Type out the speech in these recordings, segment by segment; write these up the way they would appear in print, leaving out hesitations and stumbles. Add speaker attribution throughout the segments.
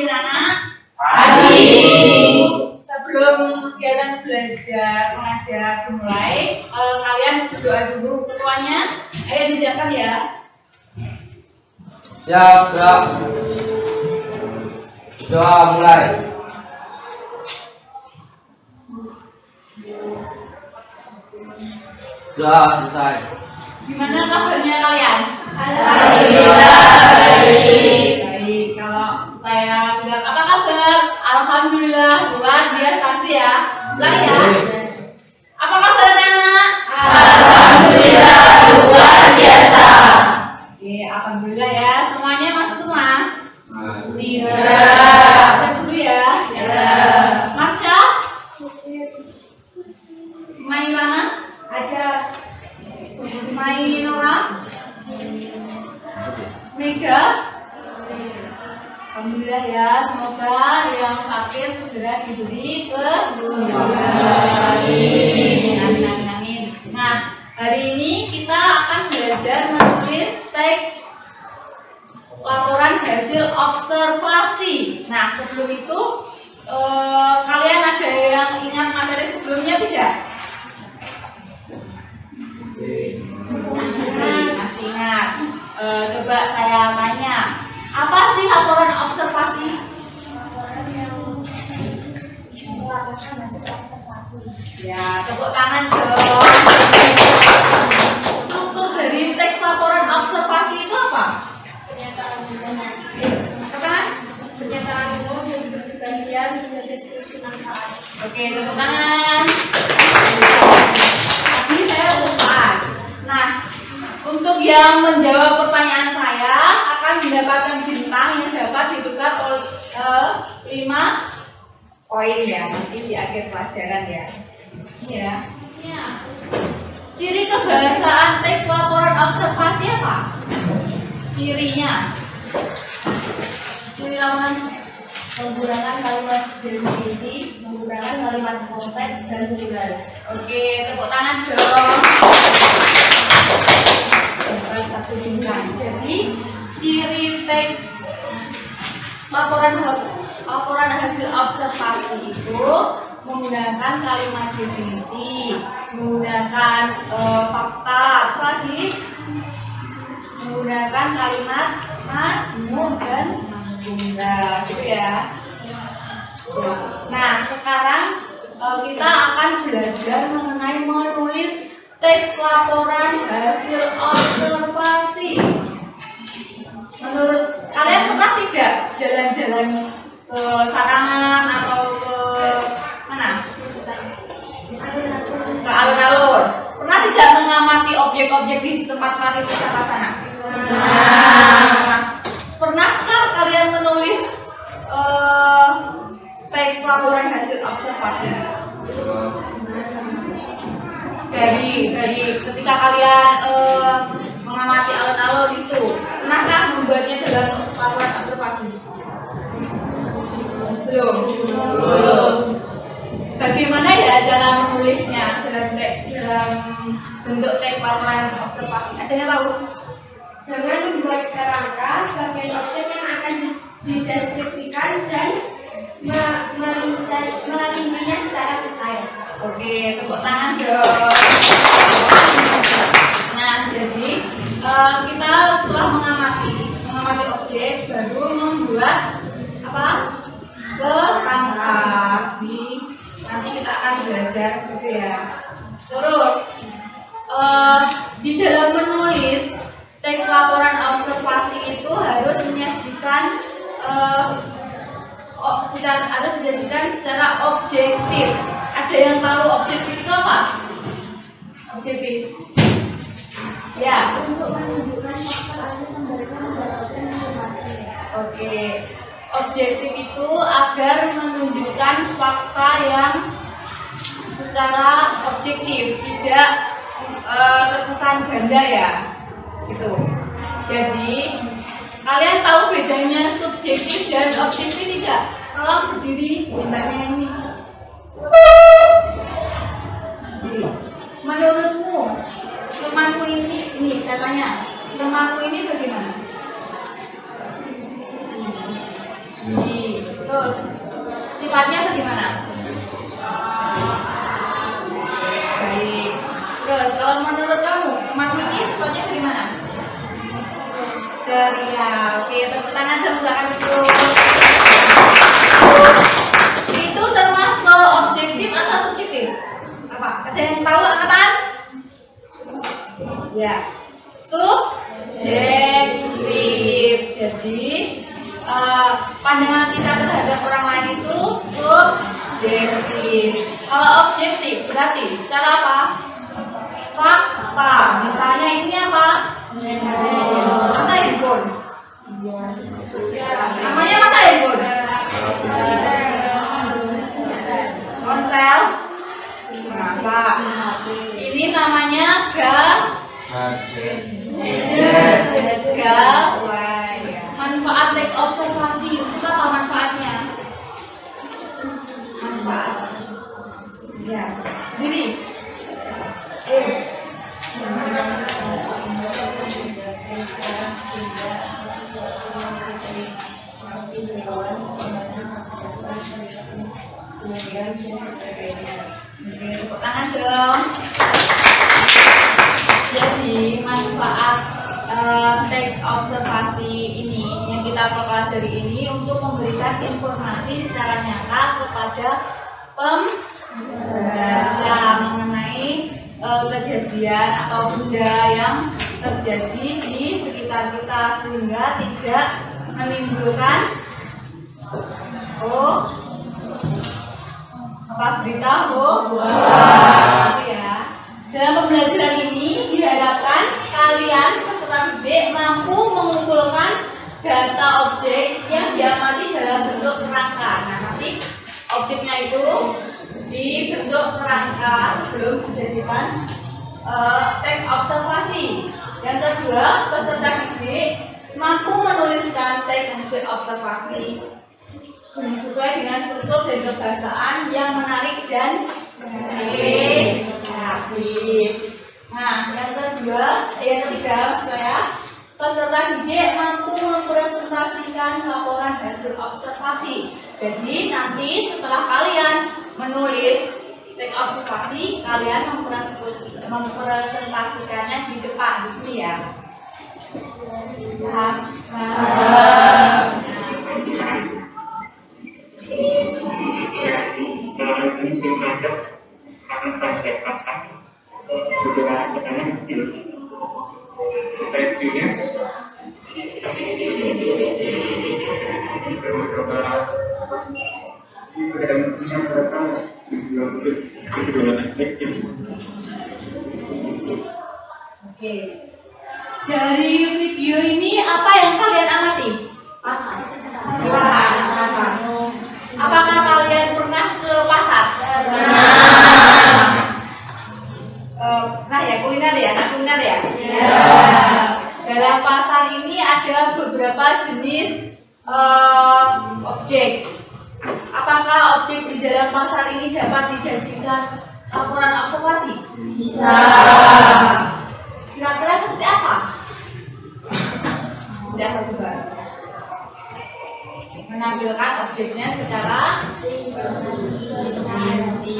Speaker 1: pagi anak.
Speaker 2: Pagi.
Speaker 1: Sebelum kegiatan belajar mengajar dimulai, kalian berdoa dulu ketuanya. Ayo disiapkan ya.
Speaker 2: Siap, Kak. Doa mulai. Doa selesai.
Speaker 1: Gimana kabarnya kalian?
Speaker 2: Alhamdulillah baik.
Speaker 1: Baik, kalau saya bilang apa kabar? Alhamdulillah luar biasa ya. Ulang ya. Apa kabar anak?
Speaker 2: Alhamdulillah luar biasa.
Speaker 1: Oke, alhamdulillah ya. Semuanya masuk semua.
Speaker 2: Alhamdulillah.
Speaker 1: Saya dulu ya. Masya. Main mana? Ada. Main orang? Mega. Alhamdulillah ya, semoga yang sakit segera diberi kesembuhan. Amin. Nah, hari ini kita akan belajar menulis teks laporan hasil observasi. Nah, sebelum itu kalian ada yang ingat materi sebelumnya tidak? Masih ingat. Coba saya tanya, apa sih laporan observasi? Ya, tepuk tangan dong. Struktur dari teks laporan observasi itu apa? Pernyataan umum, deskripsi bagian, dan deskripsi manfaat. Oke, tepuk tangan. Tadi saya lupa. Nah, untuk yang menjawab pertanyaan saya akan mendapatkan bintang yang dapat ditukar oleh 5 poin ya, nanti di akhir pelajaran ya. Ya. Ciri kebahasaan teks laporan observasi apa? Cirinya. Ciri laporan
Speaker 3: menggunakan kalimat definisi, menggunakan kalimat konteks dan tujuan.
Speaker 1: Oke, tepuk tangan dong. Satu bintang. Jadi ciri teks laporan hasil observasi itu menggunakan kalimat definisi, menggunakan fakta, apa lagi? Menggunakan kalimat majmuk dan jumlah, gitu ya. Nah, sekarang kita akan belajar mengenai menulis teks laporan hasil observasi. Menurut kalian pernah tidak jalan-jalan ke Sarangan atau ke mana? Ke alun-alun. Pernah tidak mengamati objek-objek di tempat pariwisata sana? Pernahkah kalian menulis teks laporan hasil observasi? Dari ketika kalian mengamati alun-alun itu, pernahkah membuatnya dalam laporan observasi? Belum. Bagaimana ya cara menulisnya dalam bentuk teks laporan observasi? Ada yang tahu?
Speaker 3: Dengan membuat kerangka bagian objek yang akan dideskripsikan dan merincinya secara detail.
Speaker 1: Oke, tepuk tangan dong. Nah, jadi kita setelah mengamati objek baru membuat apa? Kerangka. Nanti kita akan belajar gitu ya. Terus di dalam menulis teks laporan observasi itu harus menyajikan secara objektif. Ada yang tahu objektif itu apa? Objektif. Ya.
Speaker 3: Untuk menunjukkan fakta asli memberikan mendapatkan informasi.
Speaker 1: Oke. Objektif itu agar menunjukkan fakta yang secara objektif, tidak terkesan ganda ya. Gitu. Jadi kalian tahu bedanya subjektif dan objektif tidak? Tolong berdiri, bintangnya ini. Menurutmu temanmu ini saya tanya, temanmu ini bagaimana? Terus sifatnya bagaimana? Baik. Terus menurut kamu temanmu ini sifatnya bagaimana? Ceria. Oke, tepuk tangan dulu dulu. Itu termasuk objektif atau subjektif? Apa? Ada yang tahu angkatan? Ya. Subjektif. Jadi pandangan kita terhadap orang lain itu subjektif. Kalau objektif berarti secara apa? Fakta. Misalnya ini apa? Masa handphone. Namanya masa handphone. Ponsel. Masa. Ini namanya gawai. Manfaat tek observasi itu apa manfaatnya? Manfaat. Ya, ini. Tangan dong. Jadi manfaat teks observasi ini yang kita pelajari ini untuk memberikan informasi secara nyata kepada pembaca mengenai kejadian atau benda yang terjadi di sekitar kita sehingga tidak menimbulkan berita hoax ya. Dalam pembelajaran ini diharapkan kalian peserta didik mampu mengumpulkan data objek yang diamati dalam bentuk kerangka. Nah, nanti objeknya itu dibentuk kerangka sebelum dijadikan teks observasi. Yang kedua, peserta didik mampu menuliskan teks hasil observasi sesuai dengan struktur dan kebahasaan yang menarik dan kreatif. Nah, yang ketiga, saya peserta didik mampu mempresentasikan laporan hasil observasi. Jadi nanti setelah kalian menulis teks observasi, kalian mempresentasikannya di depan di sini ya. Oke. Dari video ini apa yang kalian amati? Pasar. Apakah kalian pernah ke pasar? Pernah ya, kuliner ya? Kuliner ya? Dalam pasar ini ada beberapa jenis objek. Apakah objek di dalam pasar ini dapat dijadikan laporan observasi? Bisa. Kira-kira seperti apa? Tidak coba. Menampilkan objeknya secara rinci.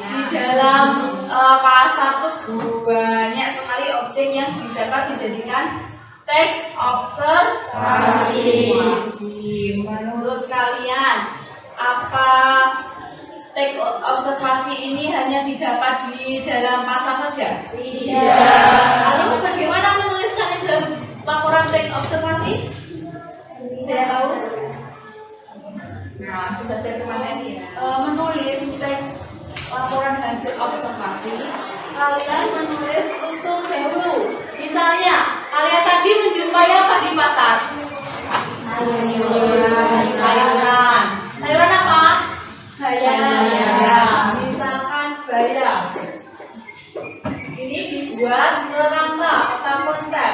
Speaker 1: Di dalam pasar itu banyak sekali objek yang dapat dijadikan teks observasi. Menurut kalian, apa teks observasi ini hanya didapat di dalam pasar saja? Tidak. Lalu bagaimana menuliskan dalam laporan teks observasi? Tidak tahu? Nah, susah saya kemarin menulis teks laporan hasil observasi. Kalian menulis struktur dahulu. Misalnya, kalian tadi menjumpai apa di pasar? Sayuran. Sayuran apa? Bayam. Misalkan bayam. Ini dibuat kerangka atau konsep.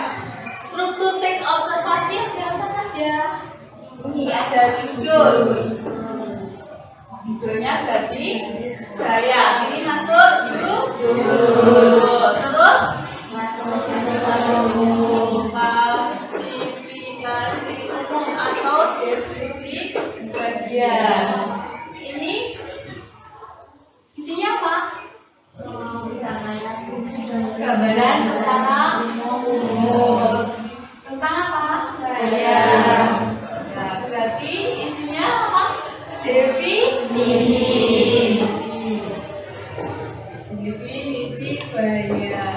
Speaker 1: Struktur teks observasi ada apa saja? Ini ada judul. Judulnya berarti bayam. Ini masuk judul. Terus klasifikasi umum atau deskripsi bagi Ya. Ini isinya apa? Gambaran secara umum. Tentang apa? Gaya. Nah, berarti isinya apa? Definisi. Definisi gaya.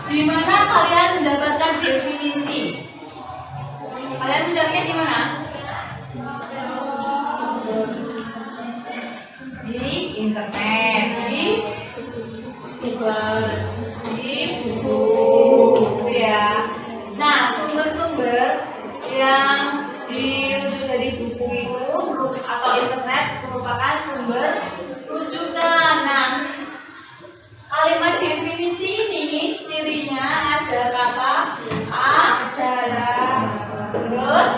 Speaker 1: Di mana kalian mendapatkan definisi? Kalian mencarinya di mana? Di internet, di Google, di buku, ya. Nah, sumber-sumber yang dirujuk dari buku itu atau internet merupakan sumber rujukan. Nah, kalimat definisi ini cirinya ada kata adalah, terus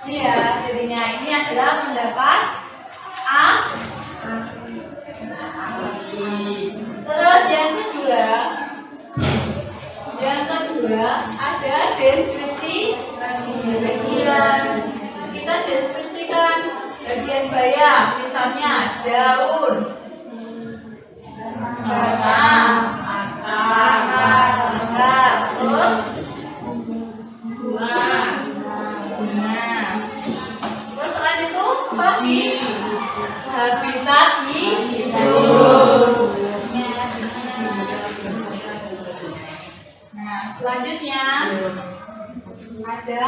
Speaker 1: iya, cirinya ini adalah pendapat terus yang kedua ada deskripsi bagian. Kita deskripsikan bagian baya, misalnya daun, batang, akar, terus bunga. Terus selain itu apa? Habitat hidup. Nah, selanjutnya ada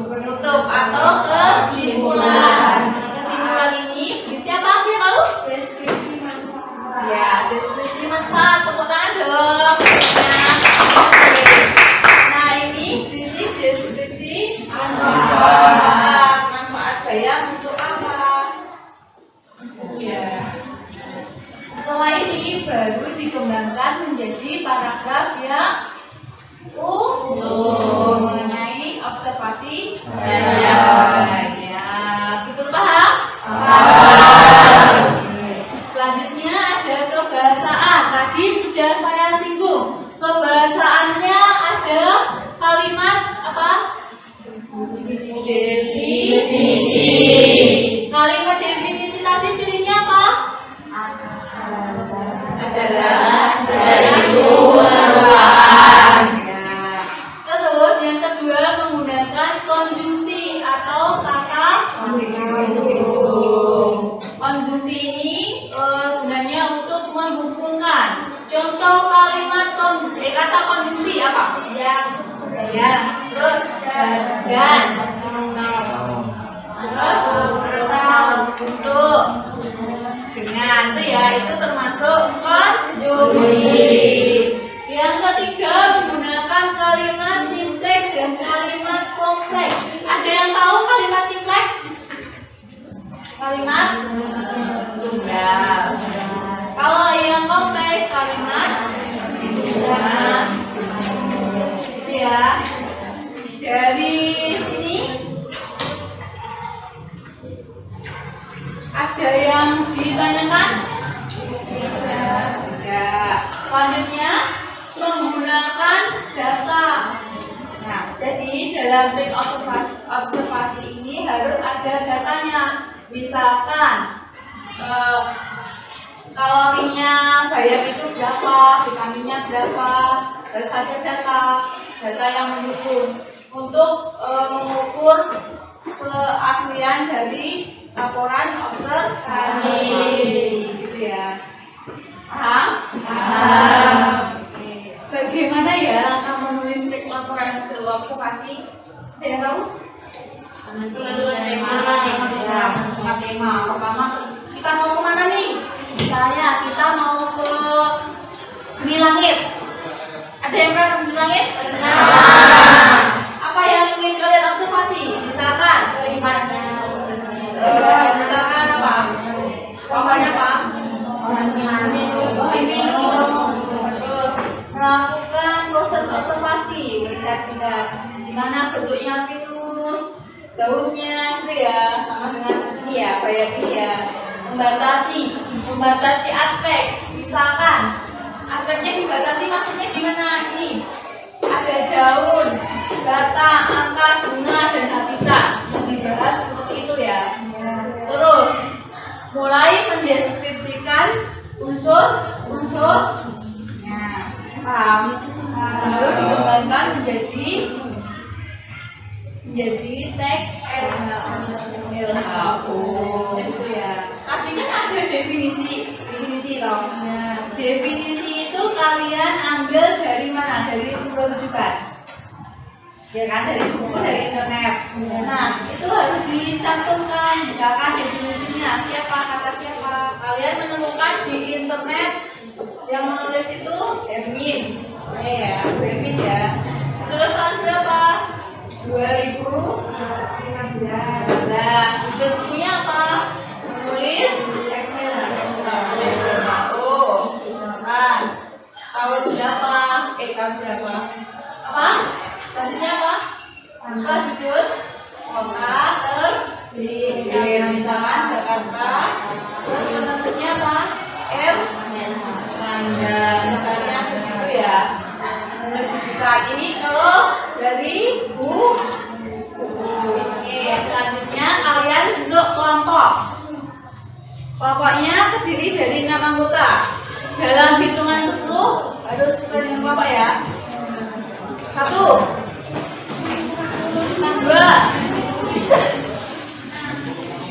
Speaker 1: penutup atau kesimpulan. Kesimpulan ini siapa sih tahu? Deskripsi manfaat. Ya, deskripsi manfaat. Tepuk tangan dong. Nah, ini berisi deskripsi manfaat. Manfaat gaya untuk apa? Ya. Setelah ini baru dikembangkan menjadi paragraf yang mengenai observasi gaya. Betul paham? Selanjutnya ada kebahasaan. Tadi sudah saya singgung. Kebahasaannya ada kalimat apa? Definisi. Kalimat definisi tadi cirinya apa? Adalah yaitu merupakan. Terus yang kedua menggunakan konjungsi atau kata menghubung. Konjungsi ini gunanya untuk menghubungkan. Contoh kalimat kata konjungsi apa? Ya. Terus dan. Terus untuk dengan itu ya, itu termasuk konjungsi. Yang ketiga menggunakan kalimat simpleks dan kalimat kompleks. Ada yang tahu kalimat simpleks? Kalimat tunggal. Kalau yang kompleks kalimat tunggal. Itu ya. Dari sini ada yang ditanyakan? Tidak. Selanjutnya menggunakan data. Nah, jadi dalam tim observasi ini harus ada datanya. Misalkan kalorinya bayam itu berapa, vitaminnya berapa, harus ada data yang mendukung untuk mengukur keaslian dari laporan observasi. Gitu ya. Paham? Bagaimana ya kamu menulis laporan hasil observasi? Ada yang tahu? Tema. Pertama, kita mau kemana nih? Misalnya kita mau ke bumi langit. Ada yang pernah ke bumi langit? Apa yang ingin kalian observasi? Misalkan misalkan apa? Pohonnya apa? Melakukan proses observasi, melihat gimana bentuknya pinus, daunnya itu ya, sama dengan ini ya. bayangin ya. Membatasi aspek. Misalkan aspeknya dibatasi maksudnya gimana ini? Ada daun, data, angka, bunga, dan habitat yang dibahas seperti itu ya. Terus mulai mendeskripsikan unsur-unsur, paham? Lalu dikembangkan menjadi teks LHO itu ya. Tadi kan ada definisi loh. Nah, definisi itu kalian ambil dari mana? Dari sumber rujukan. Ya kan, dari buku, dari internet. Nah, itu harus dicantumkan. Misalkan definisinya siapa, kata siapa. Kalian menemukan di internet yang menulis itu Hermin. Hermin ya. Terus tahun berapa? 2015. Judul bukunya apa? Menulis Excel. Kan. Tahun berapa? Tahun berapa? Apa? Tahunnya apa? Apa judul? Kota tertinggi. Misalkan Jakarta. Terus penerbitnya apa? Erlangga. Misalnya itu ya. Lebih juga ini kalau dari buku. Oke, selanjutnya kalian bentuk kelompok. Kelompoknya terdiri dari 6 anggota. Dalam hitungan 10 harus sesuai dengan kelompok ya. 1, 2.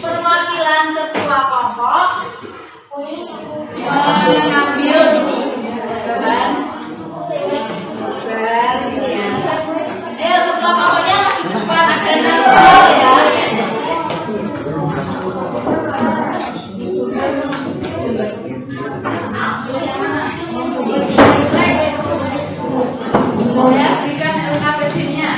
Speaker 1: Perwakilan ketua kelompok mengambil ini gambar ini ya. Ayo ketua kelompoknya masih depan ada nama ya. Ya, berikan LKPD-nya.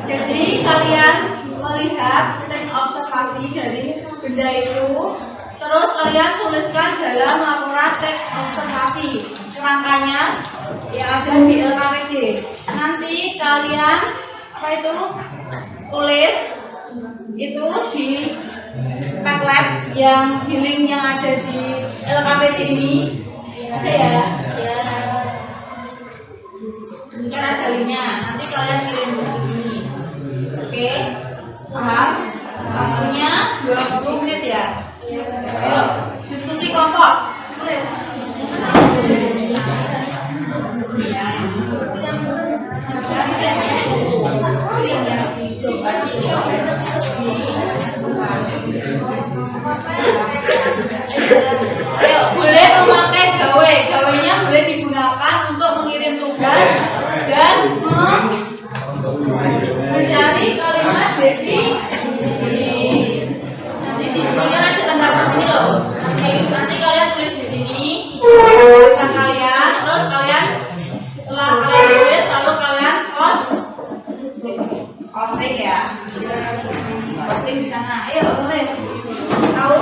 Speaker 1: Jadi kalian melihat dan observasi dari benda itu, terus kalian tuliskan dalam laporan teks observasi kerangkanya yang ada di LKPD. Nanti kalian tulis itu di Padlet yang di link yang ada di LKPD ini. Ada ya? Ya. Ini kan ada linknya. Nanti kalian kirim ini. Oke? Paham? Waktunya 20 menit ya. Ayo, diskusi kelompok. Tulis. Ayo, boleh memakai gawainya boleh digunakan untuk mengirim tugas dan mencari kalimat definisi. Nanti di sini kan ada tanda sini loh. Nanti kalian tulis di sini tulisan kalian, terus kalian setelah kalian tulis lalu kalian posting ya. Posting di sana. Ayo tulis. Tahu?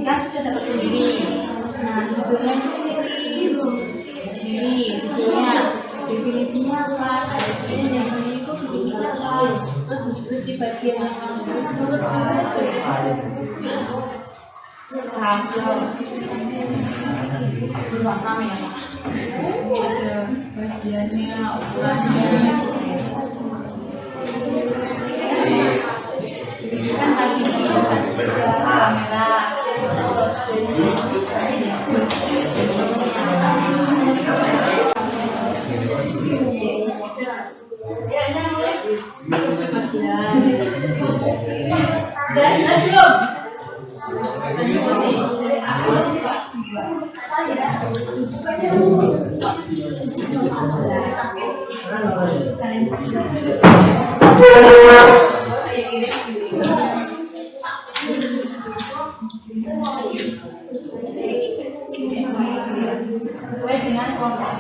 Speaker 1: Kan sudah dapat begini. Nah, judulnya ini judulnya, definisinya apa? Definisinya itu definisinya apa? Terus deskripsi bagian yang menurut ada bagiannya, ukurannya. Kan tadi kamera. Udah jelas belum? Sesuai dengan kelompok.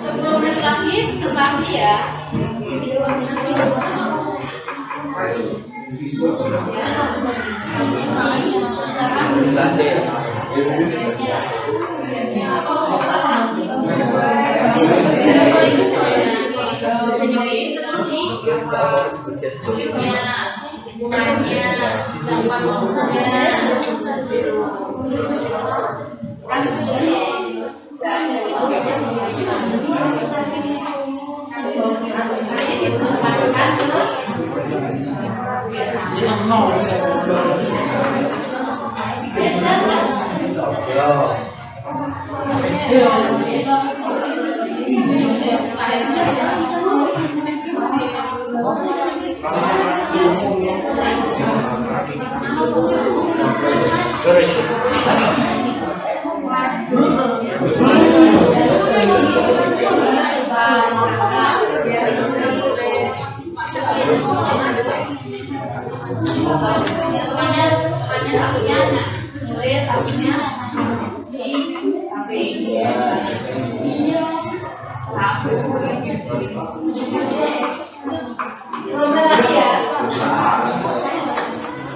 Speaker 1: 10 menit lagi spasi ya.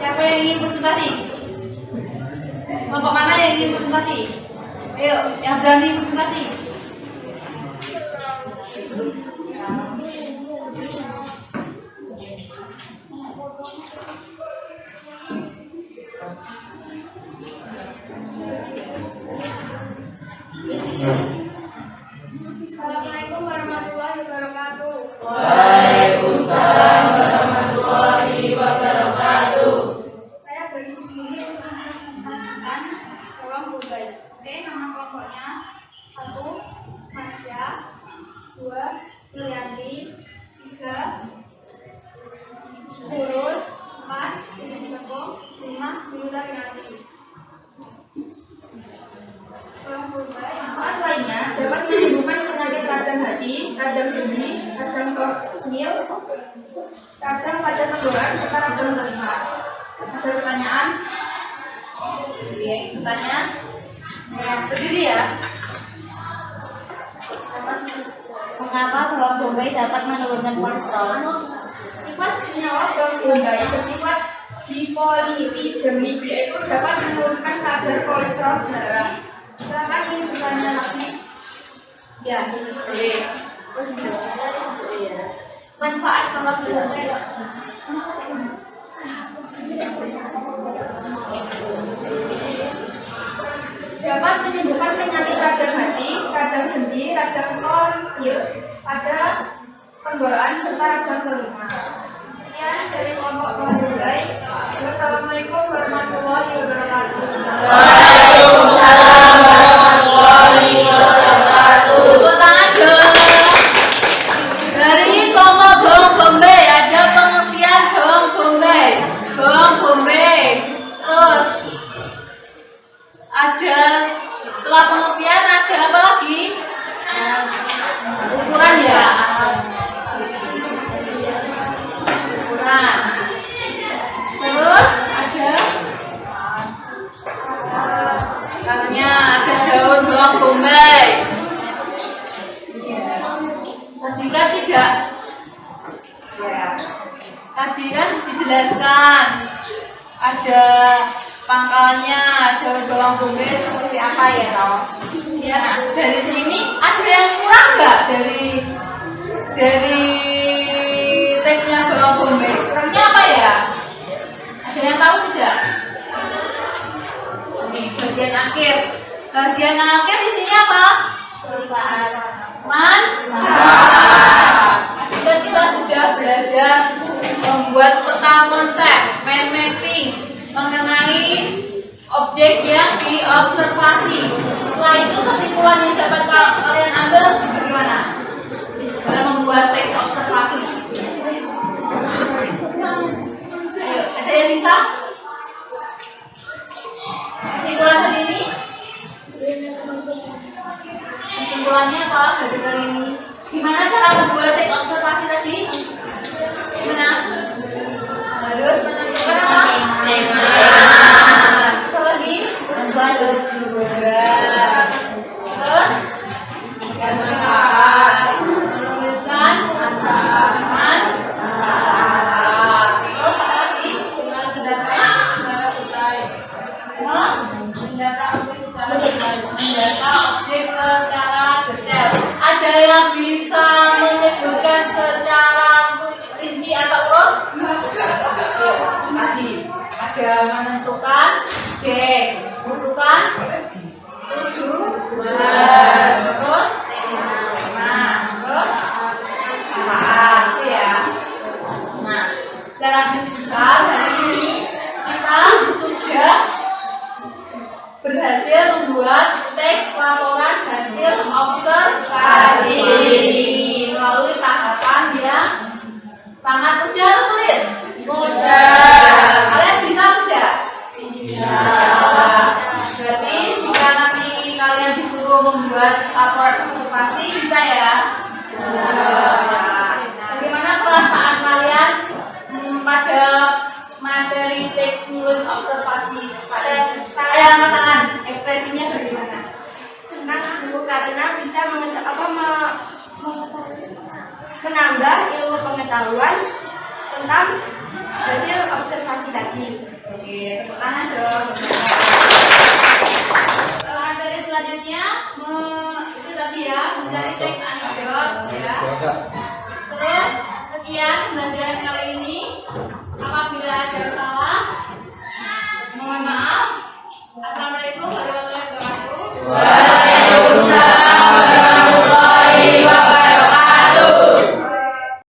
Speaker 1: Siapa yang ingin presentasi? Kelompok mana yang ingin presentasi? Ayo, yang berani presentasi.
Speaker 3: Assalamualaikum warahmatullahi wabarakatuh.
Speaker 2: Waalaikumsalam warahmatullahi wabarakatuh.
Speaker 3: Saya berdiri di sini untuk mempresentasikan kelompok budaya. Oke, nama kelompoknya 1. Masya, 2. Yulianti, 3. Nurul, 4. Ibnu Joko, 5. Yudha Winanti. Kelompok budaya yang lainnya dapat menimbulkan penyakit radang hati, radang sendi, radang tosmil, radang pada tenggorokan, serta radang telinga. Ada pertanyaan?
Speaker 1: Oke, pertanyaan.
Speaker 3: Ya, berdiri ya.
Speaker 4: Mengapa bawang bombay dapat menurunkan kolesterol?
Speaker 3: Sifat senyawa bawang bombay bersifat dipolipidemik, yaitu dapat menurunkan kadar kolesterol darah. Silakan ini pertanyaan lagi. Ya, boleh. Manfaat bawang bombay. Dapat menyembuhkan penyakit radang hati, radang sendi, radang tonsil, pada tenggorokan serta radang telinga. Sekian dari kelompok bawang bombay. Wassalamualaikum warahmatullahi wabarakatuh.
Speaker 2: Waalaikumsalam warahmatullahi wabarakatuh.
Speaker 1: Tepuk tangan dong. Dari kelompok bawang bombay ada pengertian bawang bombay. Bawang bombay. Terus ada setelah pengertian ada apa lagi? Ukuran ya. Ukuran. Terus ada sekarangnya ada daun bawang bombay. Tadi kan tidak. Ya. Tadi kan dijelaskan ada pangkalnya, daun bawang bombay seperti apa ya toh? Ya, dari sini ada yang kurang nggak dari teksnya bawang bombay? Kurangnya apa ya? Ada yang tahu tidak? Ini bagian akhir. Bagian akhir isinya apa? Tadi kita sudah belajar membuat peta konsep, mind mapping mengenai objek yang diobservasi. Setelah itu kesimpulan yang dapat Kesimpulannya apa dari gimana cara membuat take observasi tadi? Gimana? Harus menentukan apa?
Speaker 2: Tema.
Speaker 1: Apa lagi?
Speaker 4: Membuat
Speaker 1: Juga. Terus? Menuliskan halaman. Terus apa lagi? Mendata objek secara detail. Ada yang bisa menyebutkan secara rinci atau urut? Tadi ada menentukan cek, menentukan 7, terus tema, terus apaan ya? Nah, secara kesimpulan hari ini kita sudah berhasil membuat teks laporan hasil observasi melalui tahapan yang sangat mudah atau sulit?
Speaker 2: Mudah.
Speaker 1: Kalian bisa tidak?
Speaker 2: Bisa.
Speaker 1: Berarti jika nanti kalian disuruh membuat laporan observasi bisa ya? Bisa. Bagaimana perasaan kalian pada materi teks menulis observasi